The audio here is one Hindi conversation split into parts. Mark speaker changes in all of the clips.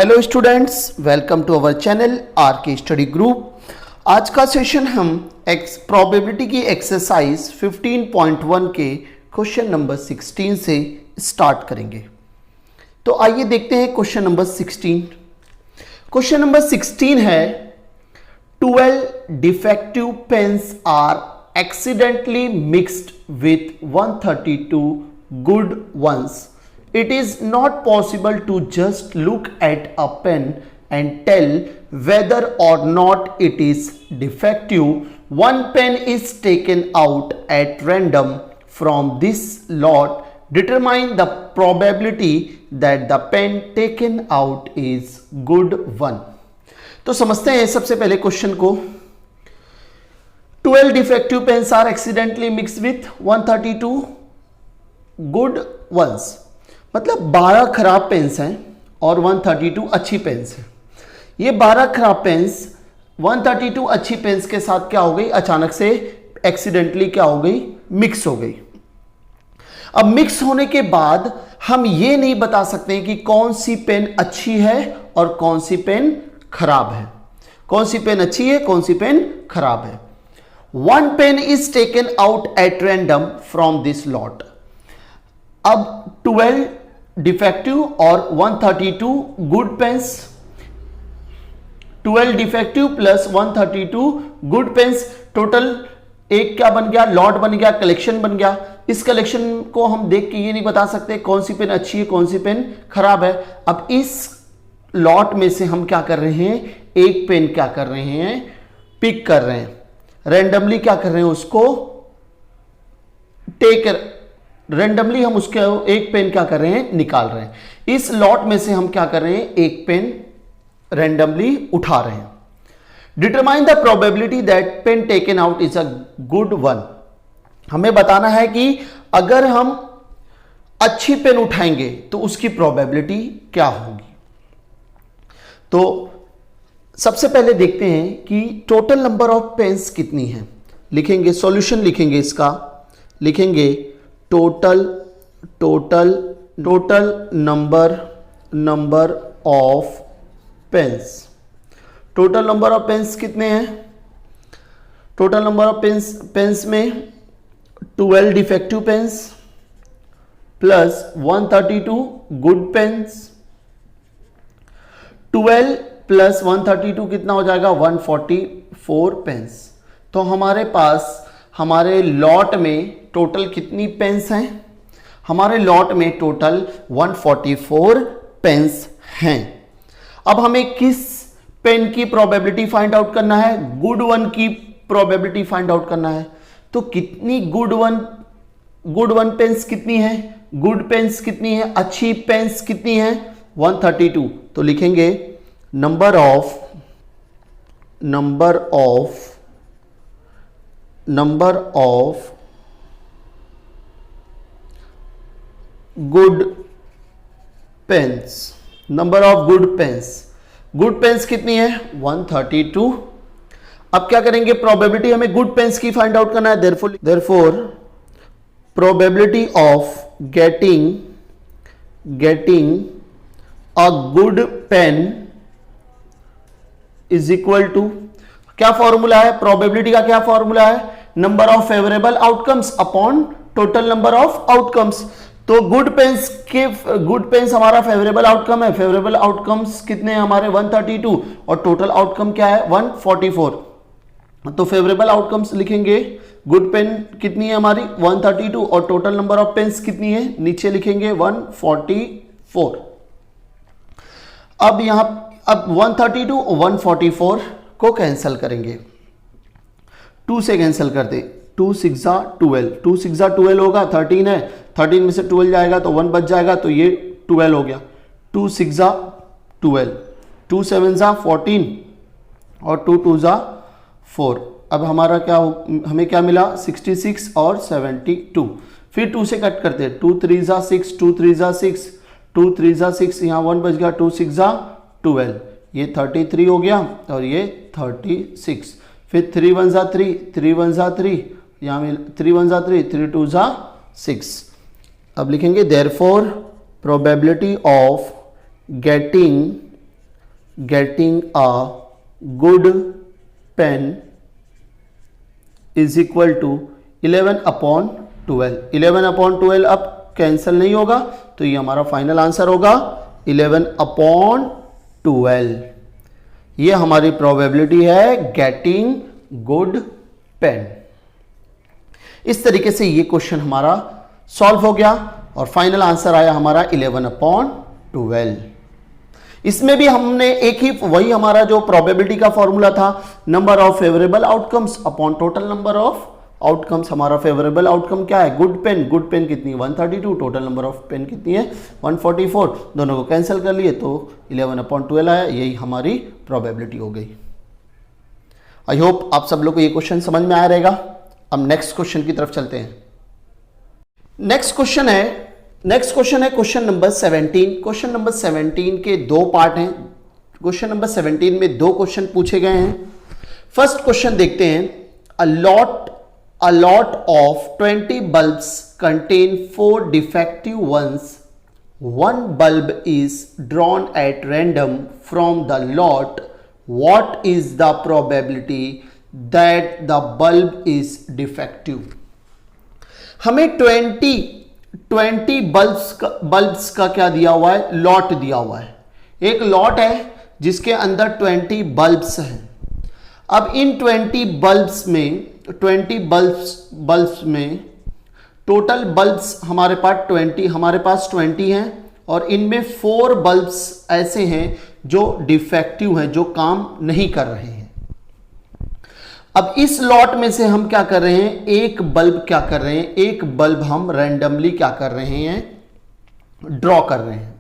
Speaker 1: Hello students, welcome to our channel R K study group. आज का सेशन हम प्रोबेबिलिटी की एक्सरसाइज 15.1 के क्वेश्चन नंबर 16 से स्टार्ट करेंगे। तो आइए देखते हैं क्वेश्चन नंबर 16। क्वेश्चन नंबर 16 है 12 defective pens are accidentally mixed with 132 good ones. It is not possible to just look at a pen and tell whether or not it is defective. One pen is taken out at random from this lot. Determine the probability that the pen taken out is good one. तो समझते हैं सबसे पहले क्वेश्चन को। 12 defective pens are accidentally mixed with 132 good ones। मतलब 12 खराब पेन्स हैं और 132 अच्छी पेन्स हैं। ये 12 खराब पेन्स 132 अच्छी पेन्स के साथ क्या हो गई, अचानक से एक्सीडेंटली क्या हो गई, मिक्स हो गई। अब मिक्स होने के बाद हम ये नहीं बता सकते कि कौन सी पेन अच्छी है और कौन सी पेन खराब है, कौन सी पेन अच्छी है कौन सी पेन खराब है। One pen is taken out at random from this lot। अब 12 डिफेक्टिव और 132 good pens, 12 defective plus 132 good pens, total एक क्या बन गया, लॉट बन गया, कलेक्शन बन गया। इस कलेक्शन को हम देख के ये नहीं बता सकते कौन सी पेन अच्छी है कौन सी पेन खराब है। अब इस लॉट में से हम क्या कर रहे हैं, एक पेन क्या कर रहे हैं, पिक कर रहे हैं, रैंडमली क्या कर रहे हैं, उसको रैंडमली हम उसके एक पेन क्या कर रहे हैं, निकाल रहे हैं। इस लॉट में से हम क्या कर रहे हैं, एक पेन रैंडमली उठा रहे हैं। Determine the probability that pain taken out is a good one. हमें बताना है कि अगर हम अच्छी पेन उठाएंगे तो उसकी प्रोबेबिलिटी क्या होगी। तो सबसे पहले देखते हैं कि टोटल नंबर ऑफ पेन्स कितनी है। लिखेंगे, सॉल्यूशन लिखेंगे इसका, लिखेंगे total number of pens. Total number of pens कितने हैं, टोटल नंबर ऑफ पेन्स में 12 defective pens plus 132 good pens. 12 plus 132 कितना हो जाएगा, 144 पेन्स। तो हमारे पास हमारे लॉट में टोटल कितनी पेन्स हैं, हमारे लॉट में टोटल 144 पेन्स हैं। अब हमें किस पेन की प्रोबेबिलिटी फाइंड आउट करना है, गुड वन की प्रोबेबिलिटी फाइंड आउट करना है। तो कितनी गुड वन पेन्स कितनी है, गुड पेन्स कितनी है, अच्छी पेन्स कितनी है, 132। तो लिखेंगे number of good pens, number of good pens, good pens कितनी है, 132। अब क्या करेंगे, प्रोबेबिलिटी हमें गुड पेन्स की फाइंड आउट करना है। therefore probability of getting a good pen is equal to, क्या फॉर्मूला है, प्रोबेबिलिटी का क्या फॉर्मूला है, number of favourable outcomes upon total number of outcomes. तो गुड पेन्स हमारा फेवरेबल आउटकम है, फेवरेबल आउटकम्स कितने हैं हमारे 132 और टोटल आउटकम क्या है 144। तो फेवरेबल आउटकम्स लिखेंगे, गुड पेन कितनी है हमारी 132 और टोटल नंबर ऑफ पेन्स कितनी है, नीचे लिखेंगे 144। अब यहां 132 और 144 को कैंसिल करेंगे, 2 से कैंसिल कर दे, 2 6 12, 2 6 12 होगा, 13 है, 13 में से 12 जाएगा तो 1 बच जाएगा, तो ये 12 हो गया। 2 6 12, 2 7 14 और 2 2 4। अब हमारा क्या हमें क्या मिला, 66 और 72। फिर 2 से कट करते, 2 3 6, 2 3 6, 2 3 6, यहाँ 1 बच गया, 2 6 12, ये 33 हो गया और ये 36। फिर 3 1 3, 3 1 3, यहाँ में 3 1 3, 3 2 6। अब लिखेंगे therefore probability of getting getting a good pen is equal to 11/12। 11/12 अब कैंसिल नहीं होगा, तो ये हमारा फाइनल आंसर होगा 11/12। ये हमारी प्रोबेबिलिटी है गेटिंग गुड पेन। इस तरीके से ये क्वेश्चन हमारा सॉल्व हो गया और फाइनल आंसर आया हमारा 11/12। इसमें भी हमने एक ही वही हमारा जो प्रोबेबिलिटी का फॉर्मूला था, number of favourable outcomes upon total number of outcomes. हमारा फेवरेबल आउटकम क्या है? Good pain. गुड पेन कितनी? 132। टोटल नंबर ऑफ पेन कितनी है? 144। दोनों को कैंसिल कर लिए तो 11/12 आया। यही हमारी प्रोबेबिलिटी हो गई। आई होप आप सब लोग को ये क्वेश्चन समझ में आया रहेगा। अब नेक्स्ट क्वेश्चन की तरफ चलते हैं। नेक्स्ट क्वेश्चन है क्वेश्चन नंबर 17। क्वेश्चन नंबर 17 के दो पार्ट हैं। क्वेश्चन नंबर 17 में दो क्वेश्चन पूछे गए हैं। फर्स्ट क्वेश्चन देखते हैं। A lot of 20 bulbs contain 4 defective ones. One bulb is drawn at random from the lot. What is the probability that the bulb is defective? हमें 20 बल्ब्स का क्या दिया हुआ है? लॉट दिया हुआ है। एक लॉट है जिसके अंदर 20 बल्ब्स हैं। अब इन 20 बल्ब्स में टोटल बल्ब्स हमारे पास 20 हैं और इनमें 4 बल्ब्स ऐसे हैं जो डिफेक्टिव हैं, जो काम नहीं कर रहे हैं। अब इस लॉट में से हम क्या कर रहे हैं? एक बल्ब हम रैंडमली क्या कर रहे हैं? ड्रॉ कर रहे हैं।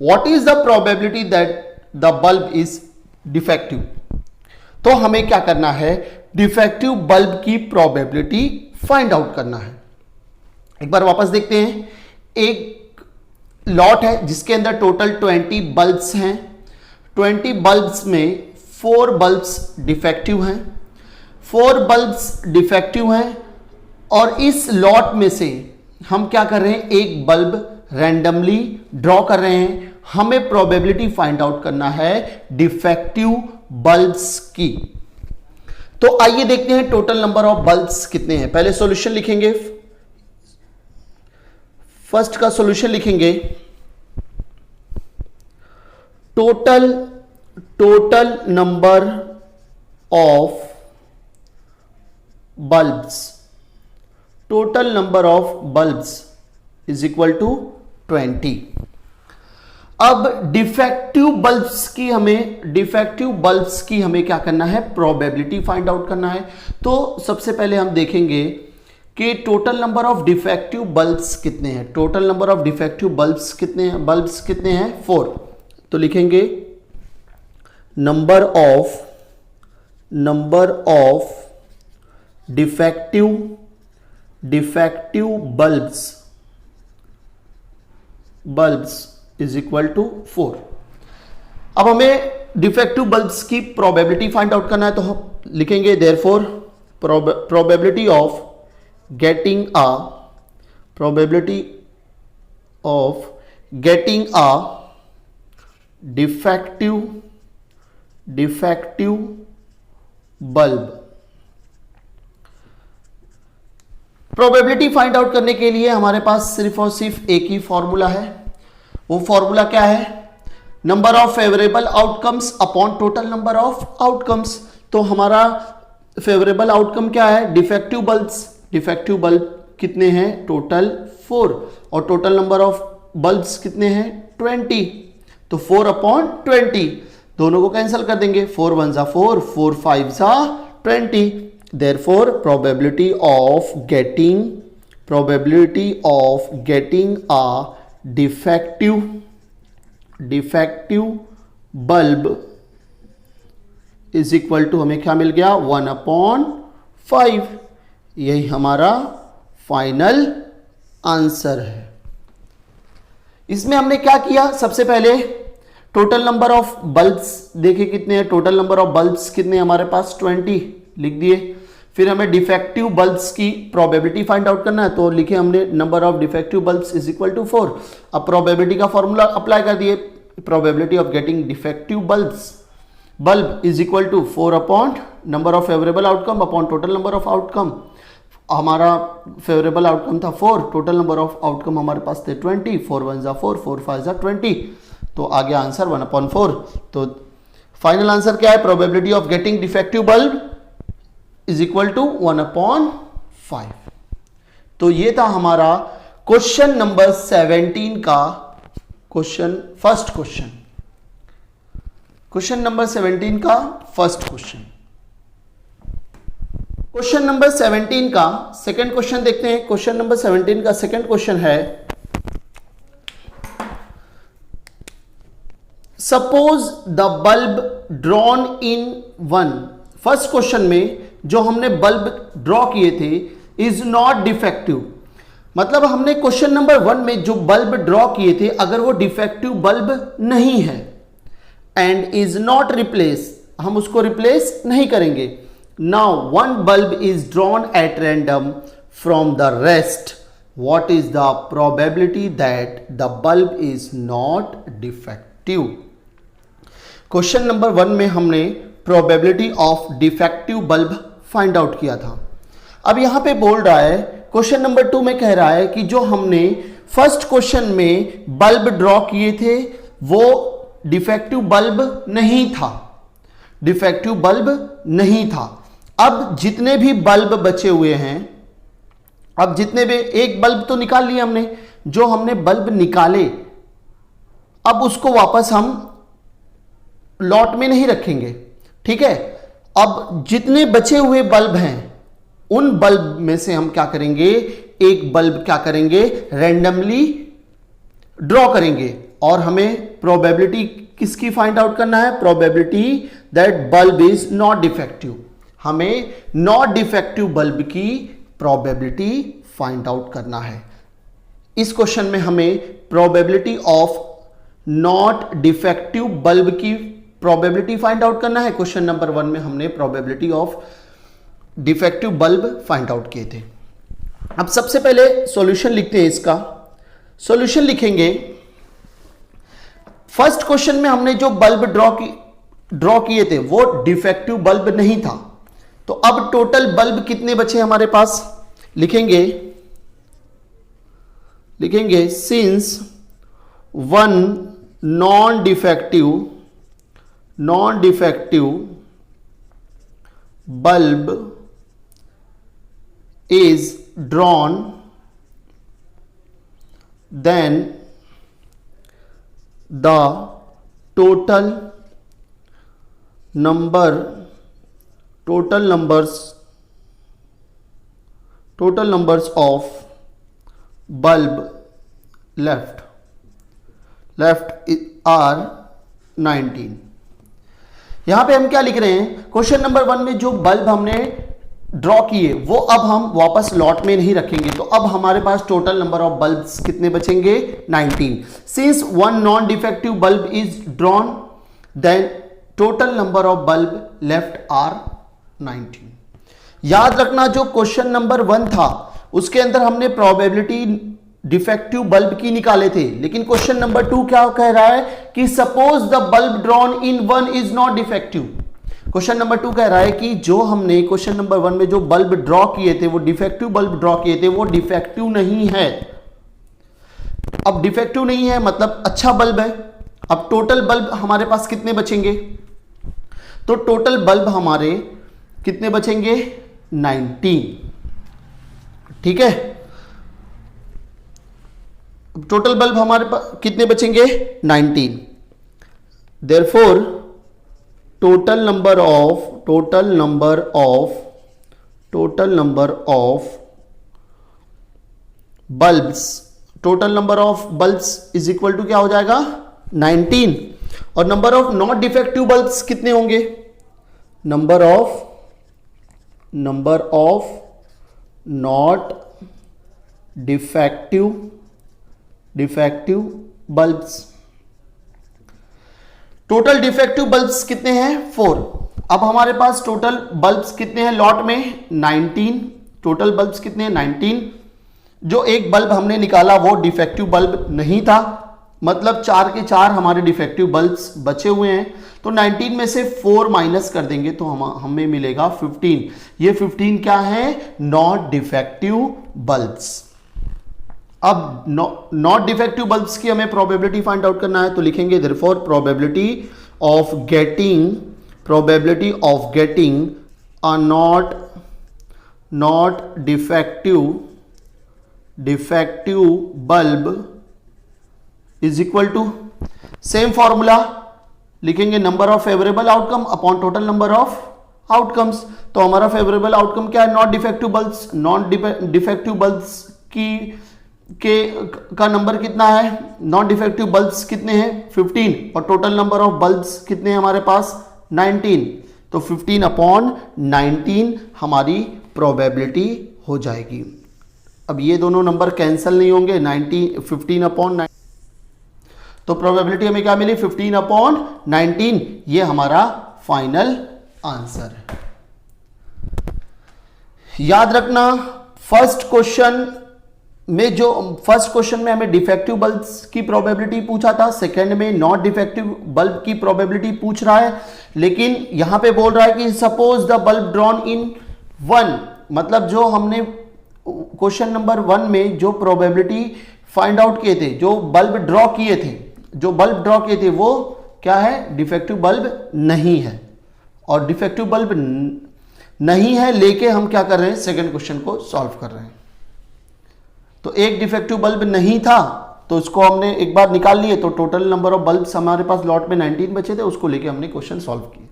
Speaker 1: What is the probability that the bulb is defective? तो हमें क्या करना है? डिफेक्टिव बल्ब की प्रोबेबिलिटी फाइंड आउट करना है। एक बार वापस देखते हैं। एक लॉट है जिसके अंदर टोटल 20 बल्ब्स हैं। 20 बल्ब्स में 4 बल्ब्स डिफेक्टिव हैं। 4 बल्ब्स डिफेक्टिव हैं और इस लॉट में से हम क्या कर रहे हैं? एक बल्ब रैंडमली ड्रॉ कर रहे हैं। हमें प्रोबेबिलिटी फाइंड आउट करना है डिफेक्टिव बल्ब्स की। तो आइए देखते हैं टोटल नंबर ऑफ बल्ब्स कितने हैं। पहले सॉल्यूशन लिखेंगे। फर्स्ट का सॉल्यूशन लिखेंगे। Total number of bulbs is equal to 20। अब डिफेक्टिव बल्ब्स की हमें क्या करना है? प्रोबेबिलिटी फाइंड आउट करना है। तो सबसे पहले हम देखेंगे कि total number of defective bulbs कितने हैं। Total number of defective bulbs कितने हैं? 4। तो लिखेंगे number of defective bulbs is equal to 4। अब हमें डिफेक्टिव बल्ब्स की प्रोबेबिलिटी फाइंड आउट करना है, तो हम लिखेंगे therefore probability of getting a defective bulb. Probability find out करने के लिए हमारे पास सिर्फ और सिर्फ एक ही फॉर्मूला है। वो फॉर्मूला क्या है? Number of favourable outcomes upon total number of outcomes. तो हमारा फेवरेबल आउटकम क्या है? डिफेक्टिव बल्ब कितने हैं? टोटल 4। और टोटल नंबर ऑफ बल्ब्स कितने हैं? 20। तो 4/20। दोनों को कैंसिल कर देंगे। 4 1 जा 4, 4 5 जा 20। Therefore probability of getting a defective bulb is equal to हमें क्या मिल गया? 1/5। यही हमारा फाइनल आंसर है। इसमें हमने क्या किया? सबसे पहले टोटल नंबर ऑफ बल्ब्स देखे कितने हैं। टोटल नंबर ऑफ बल्ब्स कितने हमारे पास? 20 लिख दिए। फिर हमें डिफेक्टिव बल्ब्स की प्रोबेबिलिटी फाइंड आउट करना है, तो लिखे हमने number of defective bulbs is equal to 4। अब प्रोबेबिलिटी का फॉर्मूला अप्लाई कर दिए। Probability of getting defective bulb is equal to 4 upon number of favourable outcome upon total number of outcome. हमारा फेवरेबल आउटकम था 4, टोटल नंबर ऑफ आउटकम हमारे पास थे 20, 4 1 जा 4, 4 5 जा 20, तो आ गया आंसर 1/4। तो फाइनल आंसर क्या है? Probability of getting defective bulb is equal to 1/5। तो ये था हमारा क्वेश्चन नंबर 17 का फर्स्ट क्वेश्चन। क्वेश्चन नंबर 17 का फर्स्ट क्वेश्चन। क्वेश्चन नंबर 17 का सेकंड क्वेश्चन देखते हैं। क्वेश्चन नंबर 17 का सेकंड क्वेश्चन है, suppose the bulb drawn in one. First question में जो हमने बल्ब ड्रॉ किए थे इज नॉट डिफेक्टिव, मतलब हमने क्वेश्चन नंबर 1 में जो बल्ब ड्रॉ किए थे अगर वो डिफेक्टिव बल्ब नहीं है, एंड इज नॉट रिप्लेस, हम उसको रिप्लेस नहीं करेंगे। Now one bulb is drawn at random from the rest, what is the probability that the bulb is not defective. Question number 1 में हमने probability of defective bulb find out किया था। अब यहां पे बोल रहा है, क्वेश्चन नंबर 2 में कह रहा है कि जो हमने फर्स्ट क्वेश्चन में बल्ब ड्रॉ किए थे वो डिफेक्टिव बल्ब नहीं था, डिफेक्टिव बल्ब नहीं था। अब जितने भी बल्ब बचे हुए हैं, अब जितने भी, एक बल्ब तो निकाल लिया हमने, जो हमने बल्ब निकाले अब उसको वापस हम लॉट में नहीं रखेंगे, ठीक है। अब जितने बचे हुए बल्ब हैं उन बल्ब में से हम क्या करेंगे, एक बल्ब क्या करेंगे, रैंडमली ड्रॉ करेंगे, और हमें प्रोबेबिलिटी किसकी फाइंड आउट करना है, probability that bulb is not defective. हमें नॉट डिफेक्टिव बल्ब की प्रोबेबिलिटी फाइंड आउट करना है। इस क्वेश्चन में हमें probability of not defective bulb की प्रोबेबिलिटी फाइंड आउट करना है। क्वेश्चन नंबर 1 में हमने probability of defective bulb find out किए थे। अब सबसे पहले सॉल्यूशन लिखते हैं। इसका सॉल्यूशन लिखेंगे, फर्स्ट क्वेश्चन में हमने जो बल्ब ड्रॉ किए थे वो डिफेक्टिव बल्ब नहीं था, तो अब टोटल बल्ब कितने बचे हमारे पास, लिखेंगे since one non defective bulb is drawn, then the total numbers of bulb left are 19। यहां पे हम क्या लिख रहे हैं, क्वेश्चन नंबर 1 में जो बल्ब हमने ड्रॉ किए वो अब हम वापस लॉट में नहीं रखेंगे, तो अब हमारे पास टोटल नंबर ऑफ बल्ब्स कितने बचेंगे, 19। Since one non defective bulb is drawn then total number of bulb left are 19। याद रखना जो क्वेश्चन नंबर 1 था उसके अंदर हमने प्रोबेबिलिटी डिफेक्टिव बल्ब की निकाले थे, लेकिन क्वेश्चन नंबर 2 क्या कह रहा है कि suppose the bulb drawn in one is not defective. Question number 2 कह रहा है कि जो हमने क्वेश्चन नंबर 1 में जो बल्ब ड्रॉ किए थे वो डिफेक्टिव बल्ब ड्रॉ किए थे वो डिफेक्टिव नहीं है। अब डिफेक्टिव नहीं है मतलब अच्छा बल्ब है। अब टोटल बल्ब हमारे पास कितने बचेंगे, तो टोटल बल्ब हमारे कितने बचेंगे, 19, ठीक है। टोटल बल्ब हमारे पास कितने बचेंगे, 19। Therefore total number of bulbs is equal to क्या हो जाएगा, 19। और number of not defective bulbs कितने होंगे, number of not defective bulbs. Total defective bulbs कितने हैं, 4। अब हमारे पास टोटल बल्ब्स कितने हैं लॉट में, 19। टोटल बल्ब्स कितने हैं, 19। जो एक बल्ब हमने निकाला वो डिफेक्टिव बल्ब नहीं था, मतलब 4 के 4 हमारे डिफेक्टिव बल्ब्स बचे हुए हैं। तो 19 में से 4 माइनस कर देंगे तो हमें मिलेगा 15। ये 15 क्या है? Not defective bulbs. अब नॉट डिफेक्टिव बल्ब्स की हमें प्रोबेबिलिटी फाइंड आउट करना है, तो लिखेंगे therefore probability of getting a not defective bulb is equal to, same formula लिखेंगे, number of favourable outcome upon total number of outcomes. तो हमारा फेवरेबल आउटकम क्या है? Not defective bulbs. Non defective bulbs का नंबर कितना है? नॉन डिफेक्टिव बल्ब्स कितने हैं? 15। और टोटल नंबर ऑफ बल्ब्स कितने हैं हमारे पास? 19। तो 15 अपॉन 19 हमारी प्रोबेबिलिटी हो जाएगी। अब ये दोनों नंबर कैंसिल नहीं होंगे, 15 अपॉन 9, तो प्रोबेबिलिटी हमें क्या मिली? 15 अपॉन 19। ये हमारा फाइनल आंसर है। याद रखना, फर्स्ट क्वेश्चन में हमें डिफेक्टिव बल्ब्स की प्रोबेबिलिटी पूछा था, सेकंड में नॉट डिफेक्टिव बल्ब की प्रोबेबिलिटी पूछ रहा है, लेकिन यहां पे बोल रहा है कि suppose the bulb drawn in 1, मतलब जो हमने क्वेश्चन नंबर 1 में जो प्रोबेबिलिटी फाइंड आउट किए थे, जो बल्ब ड्रॉ किए थे वो क्या है? डिफेक्टिव बल्ब नहीं है। और डिफेक्टिव बल्ब नहीं है लेके हम क्या कर रहे हैं? सेकंड क्वेश्चन को सॉल्व कर रहे हैं। तो एक डिफेक्टिव बल्ब नहीं था तो उसको हमने एक बार निकाल लिए, तो टोटल नंबर ऑफ बल्ब्स हमारे पास लॉट में 19 बचे थे, उसको लेके हमने क्वेश्चन सॉल्व किए।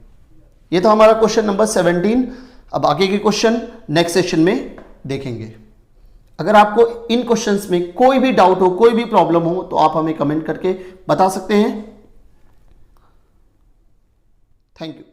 Speaker 1: ये तो हमारा क्वेश्चन नंबर 17। अब आगे के क्वेश्चन नेक्स्ट सेशन में देखेंगे। अगर आपको इन क्वेश्चंस में कोई भी डाउट हो, कोई भी प्रॉब्लम हो, तो आप हमें कमेंट करके बता सकते हैं। Thank you.